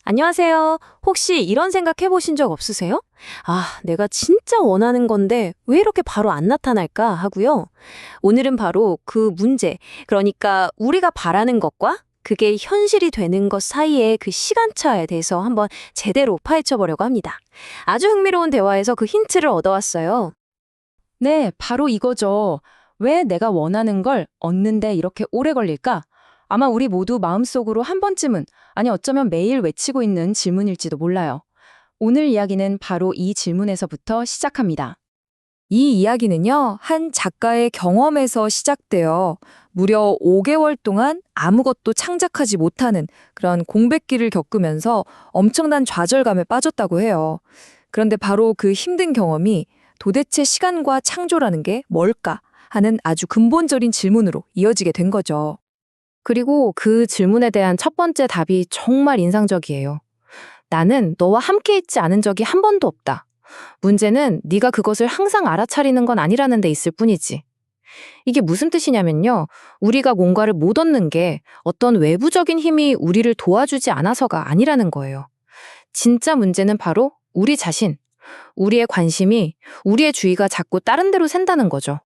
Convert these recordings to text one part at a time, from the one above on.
안녕하세요. 혹시 이런 생각 해보신 적 없으세요? 아, 내가 진짜 원하는 건데 왜 이렇게 바로 안 나타날까 하고요. 오늘은 바로 그 문제, 그러니까 우리가 바라는 것과 그게 현실이 되는 것 사이의 그 시간차에 대해서 한번 제대로 파헤쳐 보려고 합니다. 아주 흥미로운 대화에서 그 힌트를 얻어왔어요. 네, 바로 이거죠. 왜 내가 원하는 걸 얻는데 이렇게 오래 걸릴까? 아마 우리 모두 마음속으로 한 번쯤은, 아니 어쩌면 매일 외치고 있는 질문일지도 몰라요. 오늘 이야기는 바로 이 질문에서부터 시작합니다. 이 이야기는요, 한 작가의 경험에서 시작되어 무려 5개월 동안 아무것도 창작하지 못하는 그런 공백기를 겪으면서 엄청난 좌절감에 빠졌다고 해요. 그런데 바로 그 힘든 경험이 도대체 시간과 창조라는 게 뭘까 하는 아주 근본적인 질문으로 이어지게 된 거죠. 그리고 그 질문에 대한 첫 번째 답이 정말 인상적이에요. 나는 너와 함께 있지 않은 적이 한 번도 없다. 문제는 네가 그것을 항상 알아차리는 건 아니라는 데 있을 뿐이지. 이게 무슨 뜻이냐면요. 우리가 뭔가를 못 얻는 게 어떤 외부적인 힘이 우리를 도와주지 않아서가 아니라는 거예요. 진짜 문제는 바로 우리 자신, 우리의 관심이, 우리의 주의가 자꾸 다른 데로 샌다는 거죠.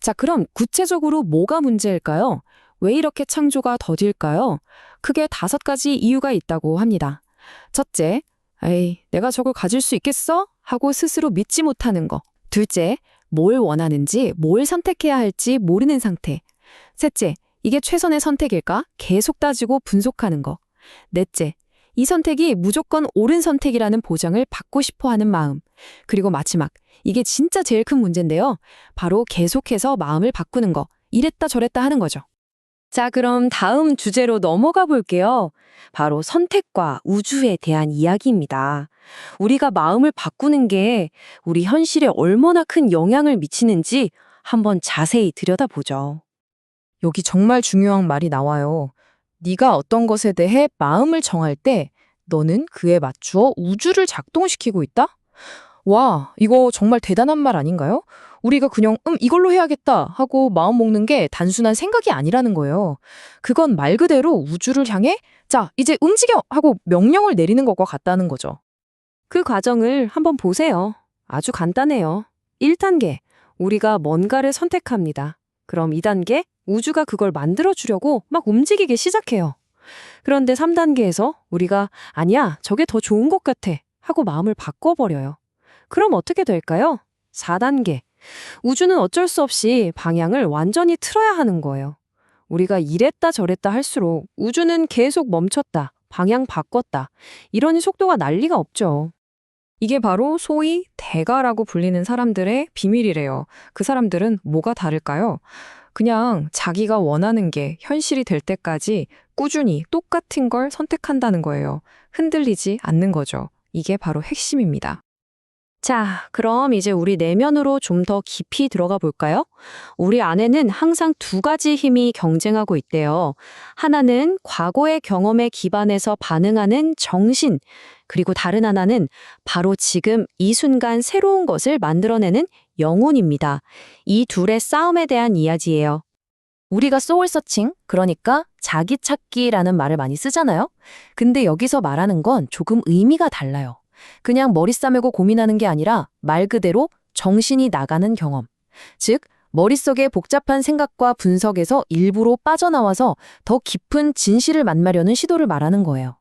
자, 그럼 구체적으로 뭐가 문제일까요? 왜 이렇게 창조가 더딜까요? 크게 5가지 이유가 있다고 합니다. 첫째, 에이, 내가 저걸 가질 수 있겠어? 하고 스스로 믿지 못하는 거. 둘째, 뭘 원하는지, 뭘 선택해야 할지 모르는 상태. 셋째, 이게 최선의 선택일까? 계속 따지고 분석하는 거. 넷째, 이 선택이 무조건 옳은 선택이라는 보장을 받고 싶어 하는 마음. 그리고 마지막, 이게 진짜 제일 큰 문제인데요. 바로 계속해서 마음을 바꾸는 거. 이랬다 저랬다 하는 거죠. 자, 그럼 다음 주제로 넘어가 볼게요. 바로 선택과 우주에 대한 이야기입니다. 우리가 마음을 바꾸는 게 우리 현실에 얼마나 큰 영향을 미치는지 한번 자세히 들여다보죠. 여기 정말 중요한 말이 나와요. 네가 어떤 것에 대해 마음을 정할 때 너는 그에 맞추어 우주를 작동시키고 있다? 와, 이거 정말 대단한 말 아닌가요? 우리가 그냥 이걸로 해야겠다 하고 마음 먹는 게 단순한 생각이 아니라는 거예요. 그건 말 그대로 우주를 향해 자, 이제 움직여 하고 명령을 내리는 것과 같다는 거죠. 그 과정을 한번 보세요. 아주 간단해요. 1단계, 우리가 뭔가를 선택합니다. 그럼 2단계, 우주가 그걸 만들어주려고 막 움직이기 시작해요. 그런데 3단계에서 우리가 아니야, 저게 더 좋은 것 같아 하고 마음을 바꿔버려요. 그럼 어떻게 될까요? 4단계, 우주는 어쩔 수 없이 방향을 완전히 틀어야 하는 거예요. 우리가 이랬다 저랬다 할수록 우주는 계속 멈췄다, 방향 바꿨다, 이러니 속도가 난리가 없죠. 이게 바로 소위 대가라고 불리는 사람들의 비밀이래요. 그 사람들은 뭐가 다를까요? 그냥 자기가 원하는 게 현실이 될 때까지 꾸준히 똑같은 걸 선택한다는 거예요. 흔들리지 않는 거죠. 이게 바로 핵심입니다. 자, 그럼 이제 우리 내면으로 좀 더 깊이 들어가 볼까요? 우리 안에는 항상 2가지 힘이 경쟁하고 있대요. 하나는 과거의 경험에 기반해서 반응하는 정신, 그리고 다른 하나는 바로 지금 이 순간 새로운 것을 만들어내는 영혼입니다. 이 둘의 싸움에 대한 이야기예요. 우리가 소울 서칭, 그러니까 자기 찾기라는 말을 많이 쓰잖아요. 근데 여기서 말하는 건 조금 의미가 달라요. 그냥 머리 싸매고 고민하는 게 아니라 말 그대로 정신이 나가는 경험. 즉, 머릿속의 복잡한 생각과 분석에서 일부러 빠져나와서 더 깊은 진실을 만나려는 시도를 말하는 거예요.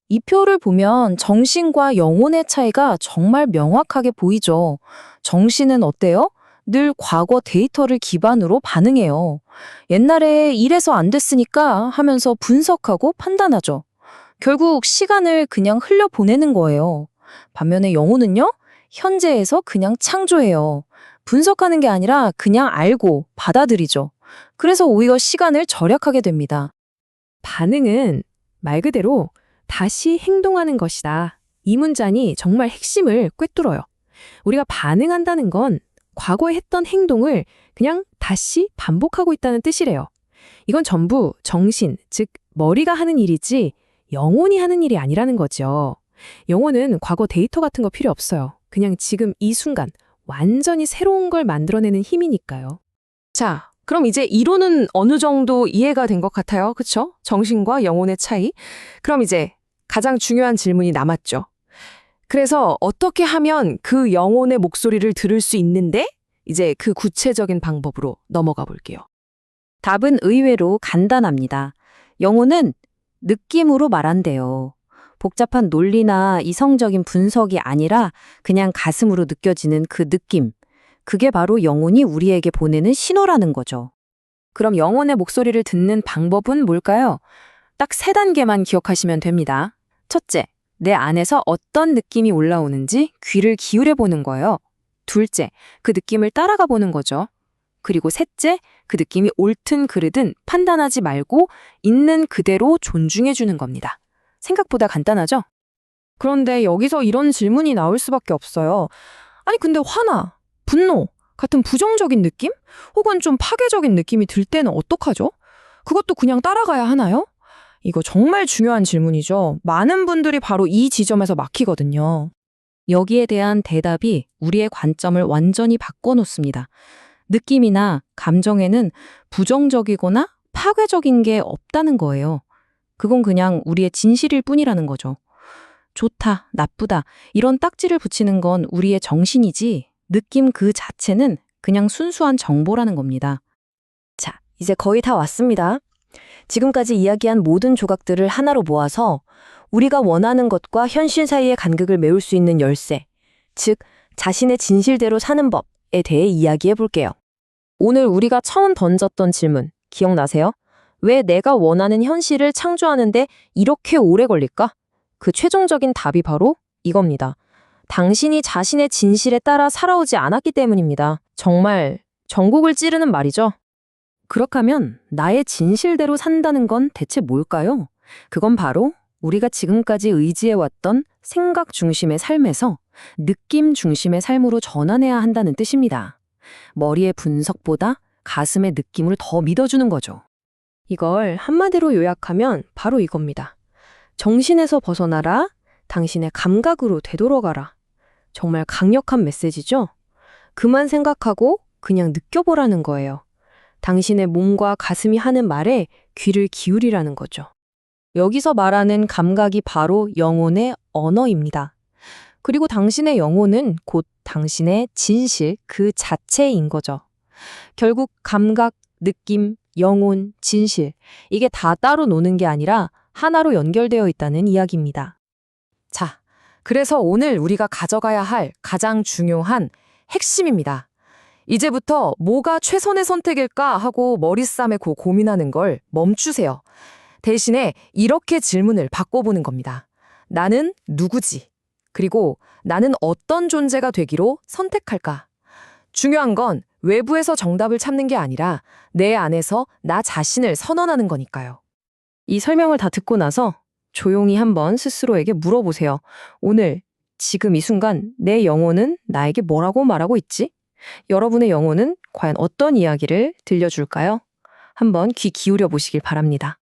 이 표를 보면 정신과 영혼의 차이가 정말 명확하게 보이죠. 정신은 어때요? 늘 과거 데이터를 기반으로 반응해요. 옛날에 이래서 안 됐으니까 하면서 분석하고 판단하죠. 결국 시간을 그냥 흘려보내는 거예요. 반면에 영혼은요, 현재에서 그냥 창조해요. 분석하는 게 아니라 그냥 알고 받아들이죠. 그래서 오히려 시간을 절약하게 됩니다. 반응은 말 그대로 다시 행동하는 것이다. 이 문장이 정말 핵심을 꿰뚫어요. 우리가 반응한다는 건 과거에 했던 행동을 그냥 다시 반복하고 있다는 뜻이래요. 이건 전부 정신, 즉 머리가 하는 일이지 영혼이 하는 일이 아니라는 거죠. 영혼은 과거 데이터 같은 거 필요 없어요. 그냥 지금 이 순간 완전히 새로운 걸 만들어내는 힘이니까요. 자, 그럼 이제 이론은 어느 정도 이해가 된 것 같아요. 그쵸? 정신과 영혼의 차이. 그럼 이제 가장 중요한 질문이 남았죠. 그래서 어떻게 하면 그 영혼의 목소리를 들을 수 있는데 이제 그 구체적인 방법으로 넘어가 볼게요. 답은 의외로 간단합니다. 영혼은 느낌으로 말한대요. 복잡한 논리나 이성적인 분석이 아니라 그냥 가슴으로 느껴지는 그 느낌. 그게 바로 영혼이 우리에게 보내는 신호라는 거죠. 그럼 영혼의 목소리를 듣는 방법은 뭘까요? 딱 3단계만 기억하시면 됩니다. 첫째, 내 안에서 어떤 느낌이 올라오는지 귀를 기울여 보는 거예요. 둘째, 그 느낌을 따라가 보는 거죠. 그리고 셋째, 그 느낌이 옳든 그르든 판단하지 말고 있는 그대로 존중해 주는 겁니다. 생각보다 간단하죠? 그런데 여기서 이런 질문이 나올 수밖에 없어요. 아니, 근데 화나, 분노 같은 부정적인 느낌? 혹은 좀 파괴적인 느낌이 들 때는 어떡하죠? 그것도 그냥 따라가야 하나요? 이거 정말 중요한 질문이죠. 많은 분들이 바로 이 지점에서 막히거든요. 여기에 대한 대답이 우리의 관점을 완전히 바꿔놓습니다. 느낌이나 감정에는 부정적이거나 파괴적인 게 없다는 거예요. 그건 그냥 우리의 진실일 뿐이라는 거죠. 좋다, 나쁘다, 이런 딱지를 붙이는 건 우리의 정신이지, 느낌 그 자체는 그냥 순수한 정보라는 겁니다. 자, 이제 거의 다 왔습니다. 지금까지 이야기한 모든 조각들을 하나로 모아서 우리가 원하는 것과 현실 사이의 간극을 메울 수 있는 열쇠, 즉 자신의 진실대로 사는 법에 대해 이야기해 볼게요. 오늘 우리가 처음 던졌던 질문 기억나세요? 왜 내가 원하는 현실을 창조하는데 이렇게 오래 걸릴까? 그 최종적인 답이 바로 이겁니다. 당신이 자신의 진실에 따라 살아오지 않았기 때문입니다. 정말 전곡을 찌르는 말이죠. 그렇다면 나의 진실대로 산다는 건 대체 뭘까요? 그건 바로 우리가 지금까지 의지해왔던 생각 중심의 삶에서 느낌 중심의 삶으로 전환해야 한다는 뜻입니다. 머리의 분석보다 가슴의 느낌을 더 믿어주는 거죠. 이걸 한마디로 요약하면 바로 이겁니다. 정신에서 벗어나라, 당신의 감각으로 되돌아가라. 정말 강력한 메시지죠? 그만 생각하고 그냥 느껴보라는 거예요. 당신의 몸과 가슴이 하는 말에 귀를 기울이라는 거죠. 여기서 말하는 감각이 바로 영혼의 언어입니다. 그리고 당신의 영혼은 곧 당신의 진실 그 자체인 거죠. 결국 감각, 느낌, 영혼, 진실 이게 다 따로 노는 게 아니라 하나로 연결되어 있다는 이야기입니다. 자, 그래서 오늘 우리가 가져가야 할 가장 중요한 핵심입니다. 이제부터 뭐가 최선의 선택일까 하고 머리 싸매고 고민하는 걸 멈추세요. 대신에 이렇게 질문을 바꿔보는 겁니다. 나는 누구지? 그리고 나는 어떤 존재가 되기로 선택할까? 중요한 건 외부에서 정답을 찾는 게 아니라 내 안에서 나 자신을 선언하는 거니까요. 이 설명을 다 듣고 나서 조용히 한번 스스로에게 물어보세요. 오늘, 지금 이 순간 내 영혼은 나에게 뭐라고 말하고 있지? 여러분의 영혼은 과연 어떤 이야기를 들려줄까요? 한번 귀 기울여 보시길 바랍니다.